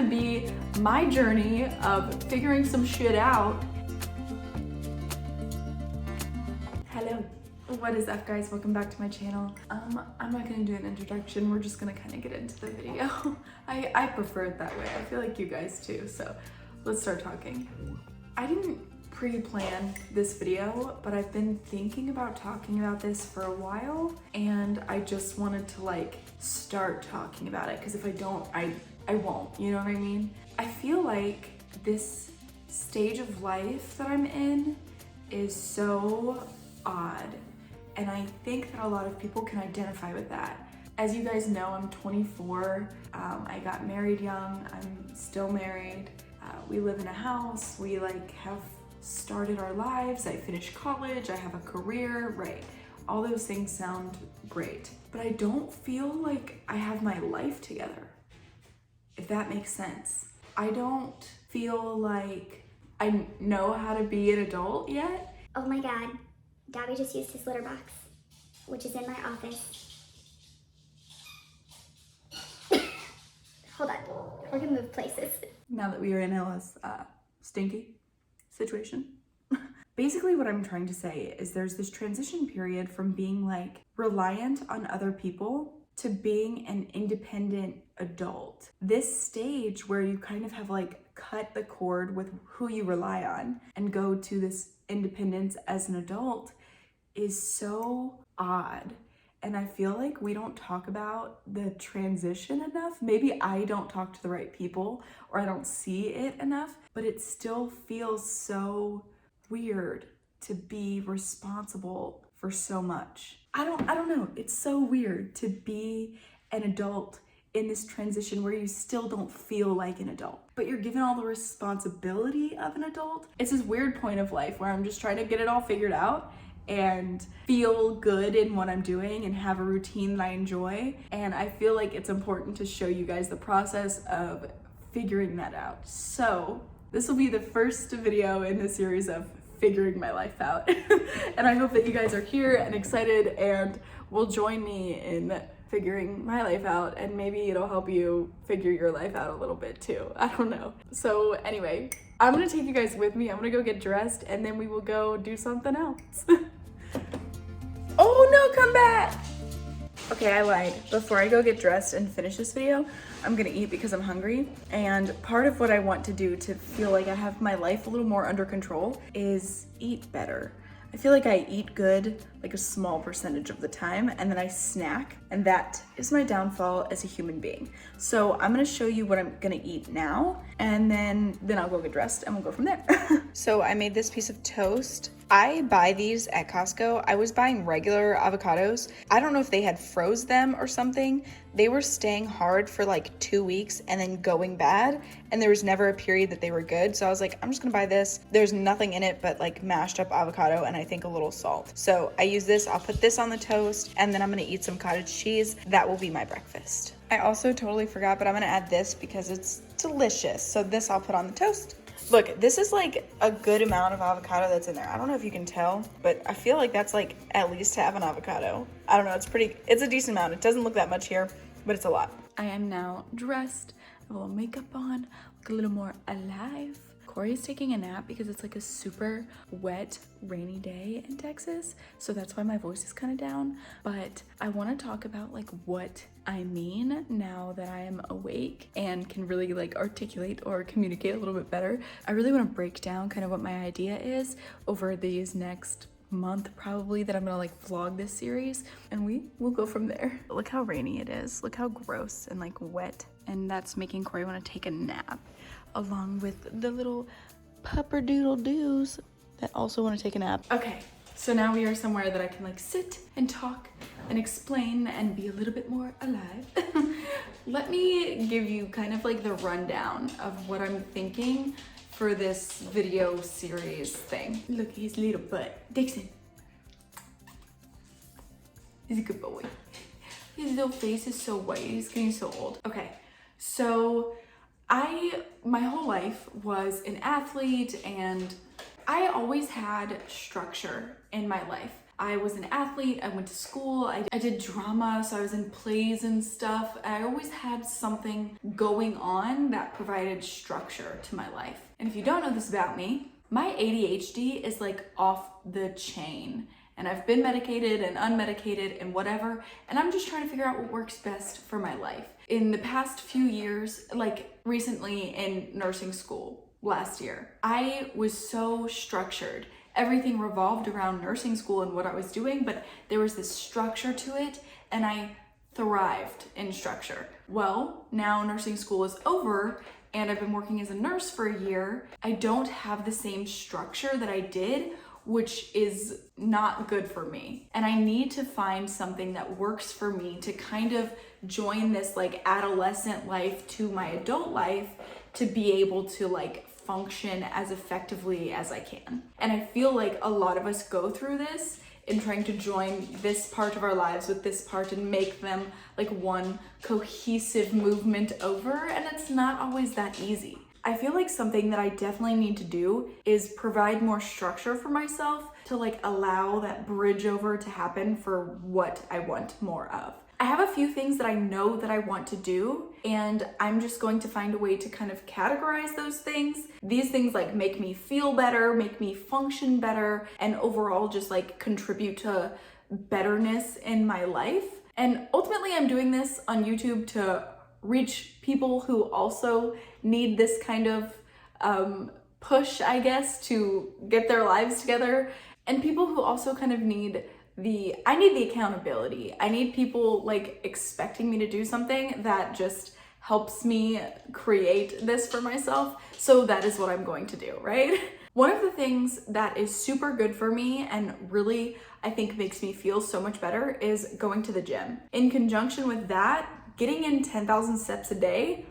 gonna be my journey of figuring some shit out. Hello. What is up, guys? Welcome back to my channel. I'm not gonna do an introduction. We're just gonna kind of get into the video. I prefer it that way. I feel like you guys too, so let's start talking. I didn't pre-plan this video, but I've been thinking about talking about this for a while, and I just wanted to like start talking about it, because if I don't, I won't, you know what I mean? I feel like this stage of life that I'm in is so odd, and I think that a lot of people can identify with that. As you guys know, I'm 24. I got married young. I'm still married. We live in a house. We like have started our lives. I finished college. I have a career, right? All those things sound great, but I don't feel like I have my life together, if that makes sense. I don't feel like I know how to be an adult yet. Oh my God, Gabby just used his litter box, which is in my office. Hold on, we're gonna move places. Now that we are in Ella's stinky situation. Basically what I'm trying to say is there's this transition period from being like reliant on other people to being an independent adult. This stage where you kind of have like cut the cord with who you rely on and go to this independence as an adult is so odd. And I feel like we don't talk about the transition enough. Maybe I don't talk to the right people or I don't see it enough, but it still feels so weird to be responsible for so much. I don't know. It's so weird to be an adult in this transition where you still don't feel like an adult, but you're given all the responsibility of an adult. It's this weird point of life where I'm just trying to get it all figured out and feel good in what I'm doing and have a routine that I enjoy. And I feel like it's important to show you guys the process of figuring that out. So this will be the first video in the series of figuring my life out. And I hope that you guys are here and excited and will join me in figuring my life out, and maybe it'll help you figure your life out a little bit too. I don't know. So anyway, I'm gonna take you guys with me. I'm gonna go get dressed and then we will go do something else. Oh no, come back! Okay, I lied. Before I go get dressed and finish this video, I'm gonna eat because I'm hungry. And part of what I want to do to feel like I have my life a little more under control is eat better. I feel like I eat good like a small percentage of the time, and then I snack, and that is my downfall as a human being. So I'm gonna show you what I'm gonna eat now, and then I'll go get dressed and we'll go from there. So I made this piece of toast. I buy these at Costco. I was buying regular avocados. I don't know if they had froze them or something. They were staying hard for like 2 weeks and then going bad, and there was never a period that they were good. So I was like, I'm just gonna buy this. There's nothing in it but like mashed up avocado and I think a little salt. So I use this. I'll put this on the toast, and then I'm gonna eat some cottage cheese. That will be my breakfast. I also totally forgot, but I'm gonna add this because it's delicious. So this I'll put on the toast. Look, this is like a good amount of avocado that's in there. I don't know if you can tell, but I feel like that's like at least half an avocado. I don't know, it's a decent amount. It doesn't look that much here, but it's a lot. I am now dressed, a little makeup on, look a little more alive. Corey's taking a nap because it's like a super wet, rainy day in Texas. So that's why my voice is kind of down. But I want to talk about like what I mean now that I am awake and can really like articulate or communicate a little bit better. I really want to break down kind of what my idea is over these next month probably that I'm gonna like vlog this series, and we'll go from there. Look how rainy it is. Look how gross and like wet. And that's making Corey want to take a nap, along with the little pupperdoodle-doos that also want to take a nap. Okay, so now we are somewhere that I can like sit and talk and explain and be a little bit more alive. Let me give you kind of like the rundown of what I'm thinking for this video series thing. Look at his little butt. Dixon. He's a good boy. His little face is so white. He's getting so old. Okay, so my whole life was an athlete, and I always had structure in my life. I was an athlete, I went to school, I did drama, so I was in plays and stuff. I always had something going on that provided structure to my life. And if you don't know this about me, my ADHD is like off the chain. And I've been medicated and unmedicated and whatever, and I'm just trying to figure out what works best for my life. In the past few years, like recently in nursing school last year, I was so structured. Everything revolved around nursing school and what I was doing, but there was this structure to it, and I thrived in structure. Well, now nursing school is over, and I've been working as a nurse for a year. I don't have the same structure that I did, which is not good for me. And I need to find something that works for me to kind of join this like adolescent life to my adult life to be able to like function as effectively as I can. And I feel like a lot of us go through this in trying to join this part of our lives with this part and make them like one cohesive movement over, and it's not always that easy. I feel like something that I definitely need to do is provide more structure for myself to like allow that bridge over to happen for what I want more of. I have a few things that I know that I want to do, and I'm just going to find a way to kind of categorize those things. These things like make me feel better, make me function better, and overall just like contribute to betterness in my life. And ultimately I'm doing this on YouTube to reach people who also need this kind of push, I guess, to get their lives together, and people who also kind of need the accountability. I need people like expecting me to do something that just helps me create this for myself. So that is what I'm going to do, right? One of the things that is super good for me and really I think makes me feel so much better is going to the gym. In conjunction with that, getting in 10,000 steps a day,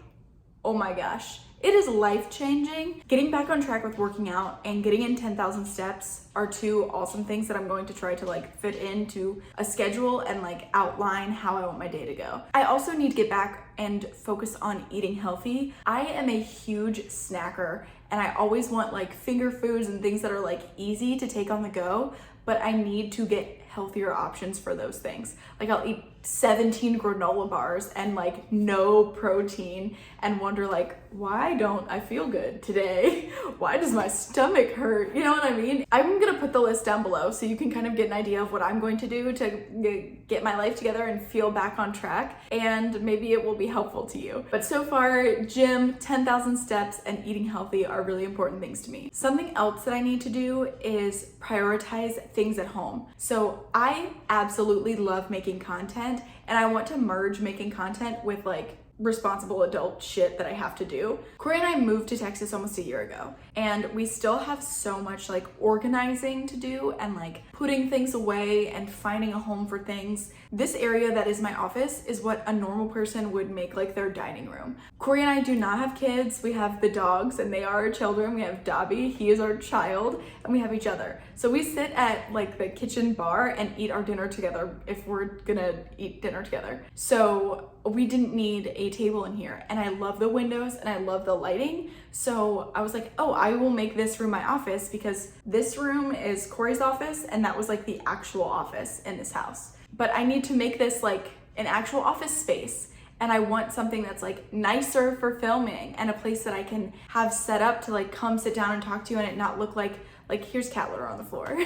oh my gosh, it is life-changing. Getting back on track with working out and getting in 10,000 steps are two awesome things that I'm going to try to like fit into a schedule and like outline how I want my day to go. I also need to get back and focus on eating healthy. I am a huge snacker, and I always want like finger foods and things that are like easy to take on the go, but I need to get healthier options for those things. Like I'll eat 17 granola bars and like no protein and wonder like, why don't I feel good today? Why does my stomach hurt? You know what I mean? I'm gonna put the list down below so you can kind of get an idea of what I'm going to do to get my life together and feel back on track, and maybe it will be helpful to you. But so far, gym, 10,000 steps, and eating healthy are really important things to me. Something else that I need to do is prioritize things at home. So I absolutely love making content, and I want to merge making content with like responsible adult shit that I have to do. Corey and I moved to Texas almost a year ago, and we still have so much like organizing to do and like putting things away and finding a home for things. This area that is my office is what a normal person would make like their dining room. Corey and I do not have kids. We have the dogs, and they are our children. We have Dobby, he is our child, and we have each other. So we sit at like the kitchen bar and eat our dinner together if we're gonna eat dinner together. So we didn't need a table in here, and I love the windows and I love the lighting. So I was like, oh, I will make this room my office, because this room is Corey's office, and that was like the actual office in this house. But I need to make this like an actual office space, and I want something that's like nicer for filming and a place that I can have set up to like come sit down and talk to you and it not look like here's cat litter on the floor.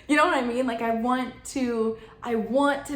You know what I mean? Like I want to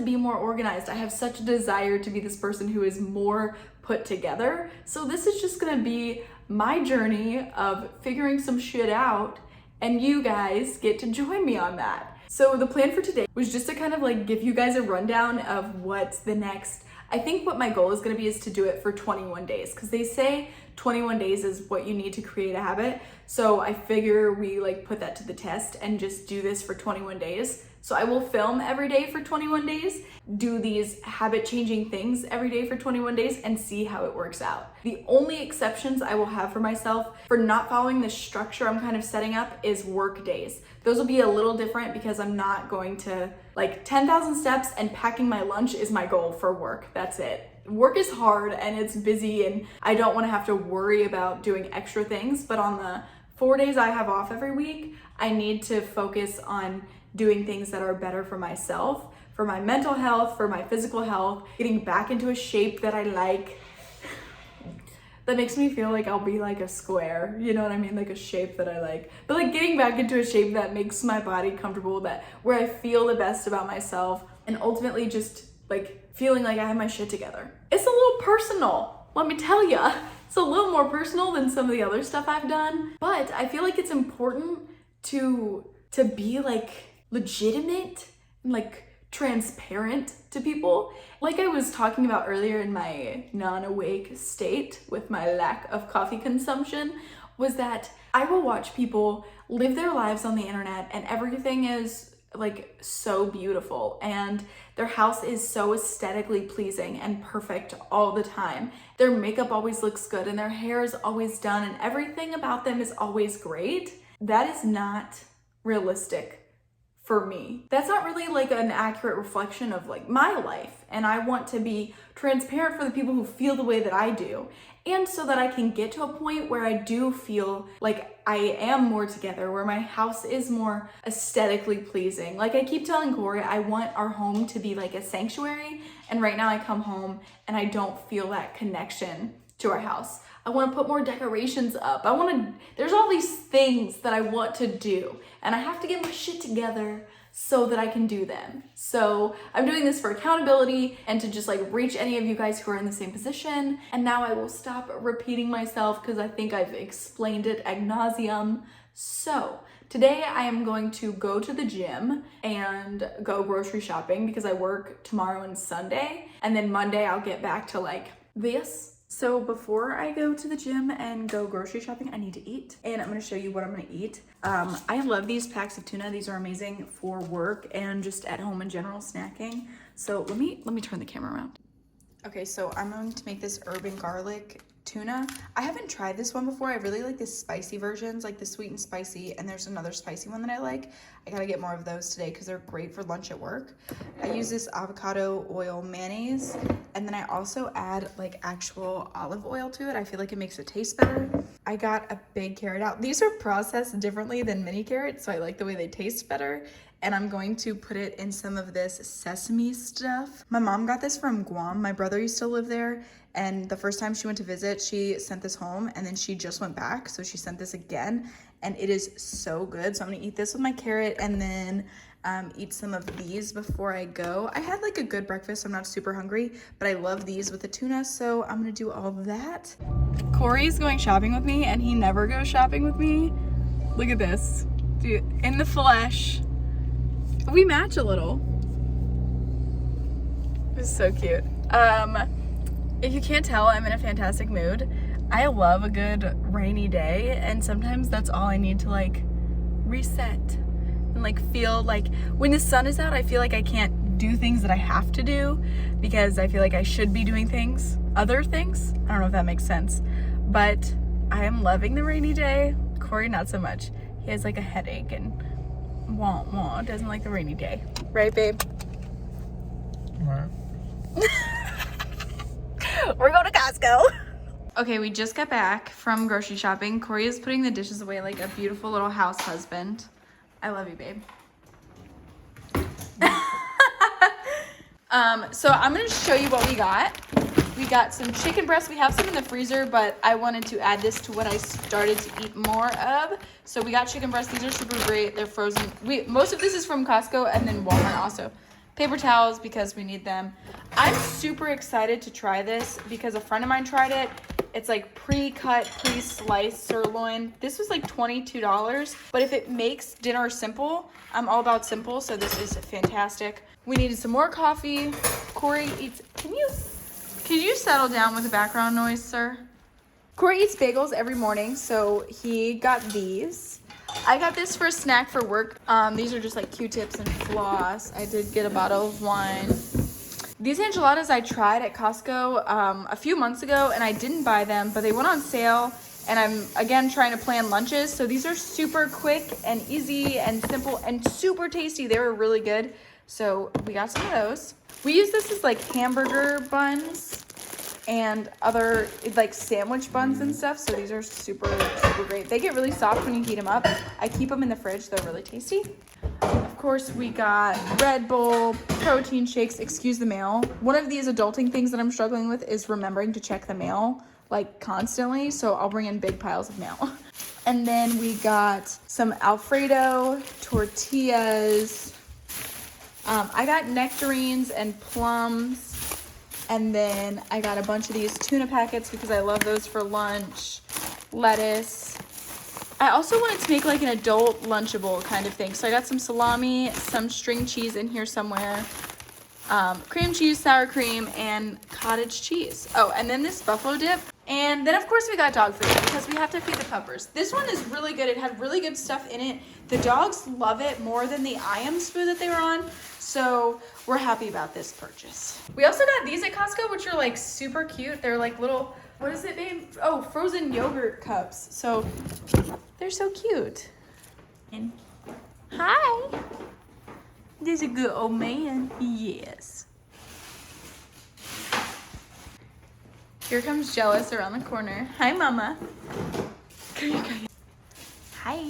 be more organized. I have such a desire to be this person who is more put together. So this is just gonna be my journey of figuring some shit out, and you guys get to join me on that. So the plan for today was just to kind of like give you guys a rundown of what's the next. I think what my goal is gonna be is to do it for 21 days, because they say 21 days is what you need to create a habit. So I figure we like put that to the test and just do this for 21 days. So I will film every day for 21 days, do these habit changing things every day for 21 days, and see how it works out. The only exceptions I will have for myself for not following the structure I'm kind of setting up is work days. Those will be a little different because I'm not going to like 10,000 steps and packing my lunch is my goal for work. That's it. Work is hard and it's busy, and I don't want to have to worry about doing extra things, but on the 4 days I have off every week, I need to focus on doing things that are better for myself, for my mental health, for my physical health, getting back into a shape that I like. That makes me feel like I'll be like a square, you know what I mean? Like a shape that I like. But like getting back into a shape that makes my body comfortable, that where I feel the best about myself, and ultimately just like feeling like I have my shit together. It's a little personal, let me tell ya. It's a little more personal than some of the other stuff I've done, but I feel like it's important to be like legitimate and like transparent to people. Like I was talking about earlier in my non-awake state with my lack of coffee consumption, was that I will watch people live their lives on the internet and everything is like so beautiful and their house is so aesthetically pleasing and perfect all the time. Their makeup always looks good and their hair is always done and everything about them is always great. That is not realistic for me. That's not really like an accurate reflection of like my life, and I want to be transparent for the people who feel the way that I do, and so that I can get to a point where I do feel like I am more together, where my house is more aesthetically pleasing. Like I keep telling Corey, I want our home to be like a sanctuary, and right now I come home and I don't feel that connection to our house. I want to put more decorations up. There's all these things that I want to do, and I have to get my shit together so that I can do them. So I'm doing this for accountability and to just like reach any of you guys who are in the same position. And now I will stop repeating myself because I think I've explained it ad nauseum. So today I am going to go to the gym and go grocery shopping because I work tomorrow and Sunday. And then Monday I'll get back to like this. So before I go to the gym and go grocery shopping, I need to eat, and I'm gonna show you what I'm gonna eat. I love these packs of tuna. These are amazing for work and just at home in general snacking. So let me turn the camera around. Okay, so I'm going to make this herb and garlic tuna. I haven't tried this one before. I really like the spicy versions, like the sweet and spicy, and there's another spicy one that I like. I gotta get more of those today because they're great for lunch at work. I use this avocado oil mayonnaise, and then I also add like actual olive oil to it. I feel like it makes it taste better. I got a big carrot out. These are processed differently than mini carrots, so I like the way they taste better. And I'm going to put it in some of this sesame stuff. My mom got this from Guam. My brother used to live there, and the first time she went to visit, she sent this home, and then she just went back, so she sent this again, and it is so good. So I'm gonna eat this with my carrot and then eat some of these before I go. I had like a good breakfast, so I'm not super hungry, but I love these with the tuna, so I'm gonna do all of that. Corey's going shopping with me, and he never goes shopping with me. Look at this, dude, in the flesh. We match a little. This is so cute. If you can't tell, I'm in a fantastic mood. I love a good rainy day, and sometimes that's all I need to like reset and like feel like when the sun is out, I feel like I can't do things that I have to do because I feel like I should be doing other things. I don't know if that makes sense, but I am loving the rainy day. Corey, not so much. He has like a headache and doesn't like the rainy day. Right, babe? Right. We're going to Costco. Okay, we just got back from grocery shopping. Corey is putting the dishes away like a beautiful little house husband. I love you, babe. So I'm gonna show you what we got. We got some chicken breast. We have some in the freezer, but I wanted to add this to what I started to eat more of. So we got chicken breast. These are super great. They're frozen. Most of this is from Costco and then Walmart also. Paper towels because we need them. I'm super excited to try this because a friend of mine tried it. It's like pre-cut, pre-sliced sirloin. This was like $22, but if it makes dinner simple, I'm all about simple, so this is fantastic. We needed some more coffee. Corey eats, can you settle down with the background noise, sir? Corey eats bagels every morning, so he got these. I got this for a snack for work. These are just like Q-tips and floss. I did get a bottle of wine. These enchiladas I tried at Costco a few months ago, and I didn't buy them, but they went on sale, and I'm, again, trying to plan lunches. So these are super quick and easy and simple and super tasty. They were really good. So we got some of those. We use this as like hamburger buns and other like sandwich buns and stuff. So these are super, super great. They get really soft when you heat them up. I keep them in the fridge. They're really tasty. Of course, we got Red Bull, protein shakes, excuse the mail. One of these adulting things that I'm struggling with is remembering to check the mail, like, constantly. So I'll bring in big piles of mail. And then we got some Alfredo, tortillas. I got nectarines and plums. And then I got a bunch of these tuna packets because I love those for lunch. Lettuce. I also wanted to make like an adult Lunchable kind of thing. So I got some salami, some string cheese in here somewhere, cream cheese, sour cream, and cottage cheese. Oh, and then this buffalo dip. And then of course we got dog food because we have to feed the puppers. This one is really good. It had really good stuff in it. The dogs love it more than the IAMS food that they were on. So we're happy about this purchase. We also got these at Costco, which are like super cute. They're like little, what is it, babe? Oh, frozen yogurt cups. So they're so cute. And hi. There's a good old man. Yes. Here comes Jealous around the corner. Hi, Mama. Come here, come here. Hi.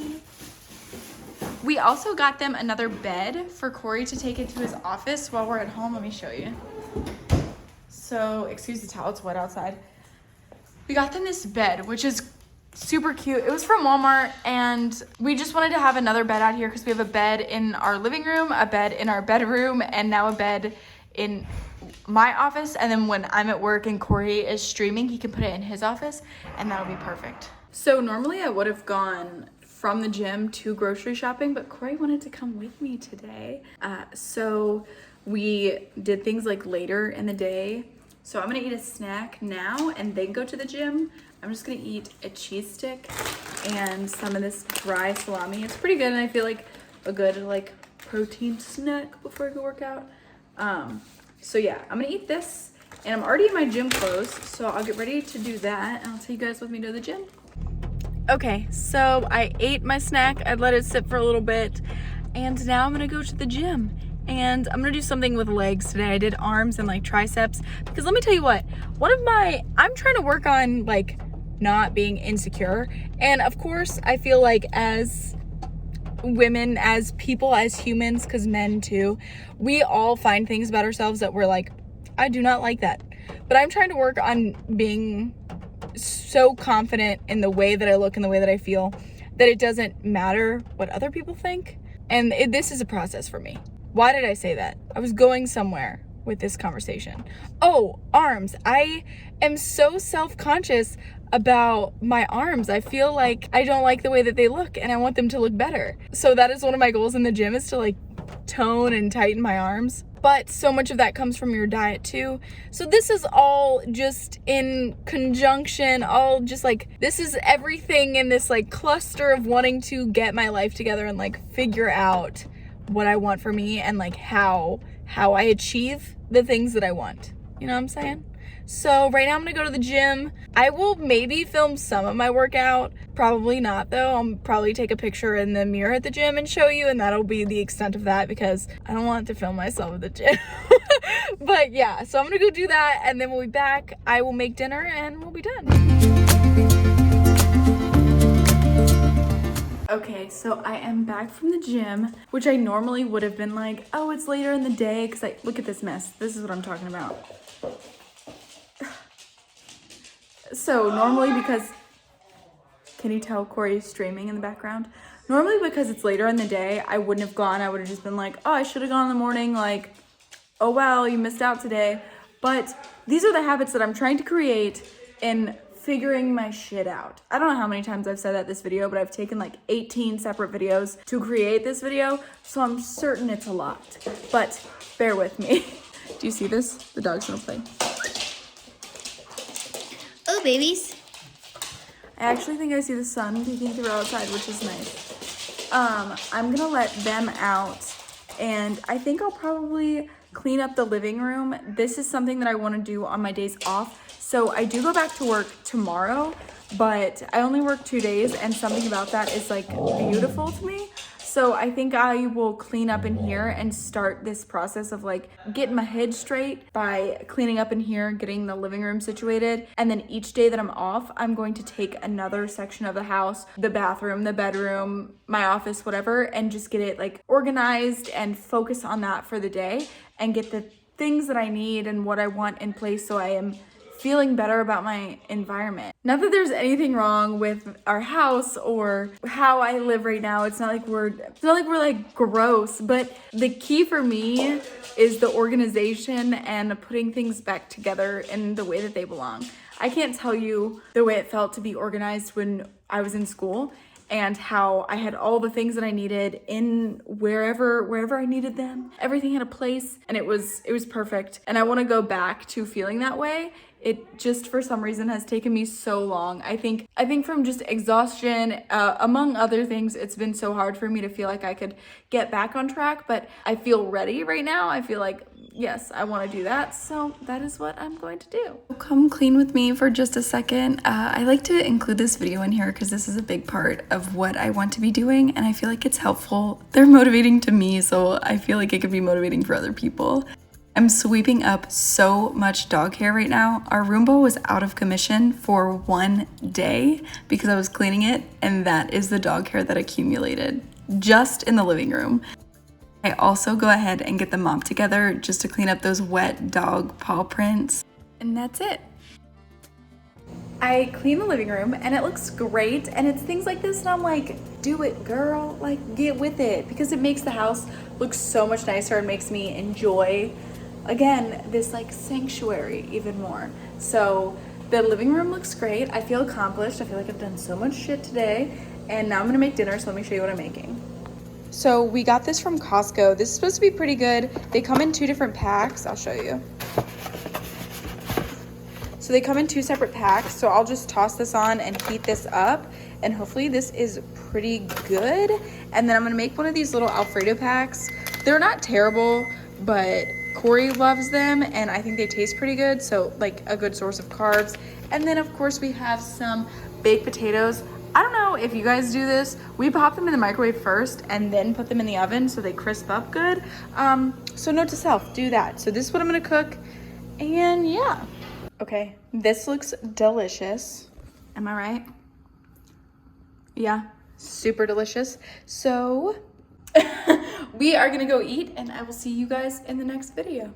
We also got them another bed for Corey to take into his office while we're at home. Let me show you. So, excuse the towel, it's wet outside. We got them this bed, which is super cute. It was from Walmart, and we just wanted to have another bed out here because we have a bed in our living room, a bed in our bedroom, and now a bed in my office. And then when I'm at work and Corey is streaming, he can put it in his office, and that'll be perfect. So normally I would have gone from the gym to grocery shopping, but Corey wanted to come with me today. So we did things like later in the day. So I'm gonna eat a snack now and then go to the gym. I'm just gonna eat a cheese stick and some of this dry salami. It's pretty good, and I feel like a good like protein snack before I go work out. So yeah, I'm gonna eat this, and I'm already in my gym clothes, so I'll get ready to do that, and I'll take you guys with me to the gym. Okay, so I ate my snack, I let it sit for a little bit, and now I'm gonna go to the gym. And I'm gonna do something with legs today. I did arms and like triceps, because let me tell you what, I'm trying to work on like not being insecure. And of course, I feel like as women, as people, as humans, because men too, we all find things about ourselves that we're like, I do not like that. But I'm trying to work on being so confident in the way that I look and the way that I feel that it doesn't matter what other people think. And this is a process for me. Why did I say that? I was going somewhere with this conversation. Oh, arms. I am so self-conscious about my arms. I feel like I don't like the way that they look, and I want them to look better. So that is one of my goals in the gym, is to like tone and tighten my arms. But so much of that comes from your diet too. So this is all just in conjunction, all just like, this is everything in this like cluster of wanting to get my life together and like figure out what I want for me and like how I achieve the things that I want. You know what I'm saying? So right now I'm gonna go to the gym. I will maybe film some of my workout. Probably not though. I'll probably take a picture in the mirror at the gym and show you, and that'll be the extent of that because I don't want to film myself at the gym. But yeah, so I'm gonna go do that, and then we'll be back. I will make dinner and we'll be done. Okay, so I am back from the gym, which I normally would have been like, oh, it's later in the day, because I look at this mess. This is what I'm talking about. So normally, because, can you tell Corey's streaming in the background? Normally, because it's later in the day, I wouldn't have gone. I would have just been like, oh, I should have gone in the morning. Like, oh, well, you missed out today. But these are the habits that I'm trying to create in figuring my shit out. I don't know how many times I've said that this video, but I've taken like 18 separate videos to create this video. So I'm certain it's a lot, but bear with me. Do you see this? The dog's gonna play. Oh, babies. I actually think I see the sun peeking through outside, which is nice. I'm gonna let them out, and I think I'll probably clean up the living room. This is something that I want to do on my days off. So I do go back to work tomorrow, but I only work 2 days, and something about that is like beautiful to me. So I think I will clean up in here and start this process of like getting my head straight by cleaning up in here, getting the living room situated. And then each day that I'm off, I'm going to take another section of the house, the bathroom, the bedroom, my office, whatever, and just get it like organized and focus on that for the day and get the things that I need and what I want in place so I am feeling better about my environment. Not that there's anything wrong with our house or how I live right now. It's not like we're like gross, but the key for me is the organization and putting things back together in the way that they belong. I can't tell you the way it felt to be organized when I was in school and how I had all the things that I needed in wherever I needed them. Everything had a place and it was perfect. And I want to go back to feeling that way. It just for some reason has taken me so long. I think from just exhaustion, among other things, it's been so hard for me to feel like I could get back on track, but I feel ready right now. I feel like, yes, I want to do that. So that is what I'm going to do. Come clean with me for just a second. I like to include this video in here because this is a big part of what I want to be doing and I feel like it's helpful. They're motivating to me, so I feel like it could be motivating for other people. I'm sweeping up so much dog hair right now. Our Roomba was out of commission for 1 day because I was cleaning it, and that is the dog hair that accumulated just in the living room. I also go ahead and get the mop together just to clean up those wet dog paw prints. And that's it. I clean the living room and it looks great, and it's things like this and I'm like, do it girl, like get with it, because it makes the house look so much nicer and makes me enjoy, again, this like sanctuary even more. So the living room looks great. I feel accomplished. I feel like I've done so much shit today, and now I'm gonna make dinner, so let me show you what I'm making. So we got this from Costco. This is supposed to be pretty good. They come in 2 different packs. I'll show you. So they come in 2 separate packs. So I'll just toss this on and heat this up, and hopefully this is pretty good. And then I'm gonna make one of these little Alfredo packs. They're not terrible, but Corey loves them and I think they taste pretty good, so like a good source of carbs. And then of course we have some baked potatoes. I don't know if you guys do this. We pop them in the microwave first and then put them in the oven so they crisp up good. So note to self, do that. So this is what I'm gonna cook, and yeah. Okay, this looks delicious. Am I right? Yeah, super delicious. So we are gonna go eat, and I will see you guys in the next video.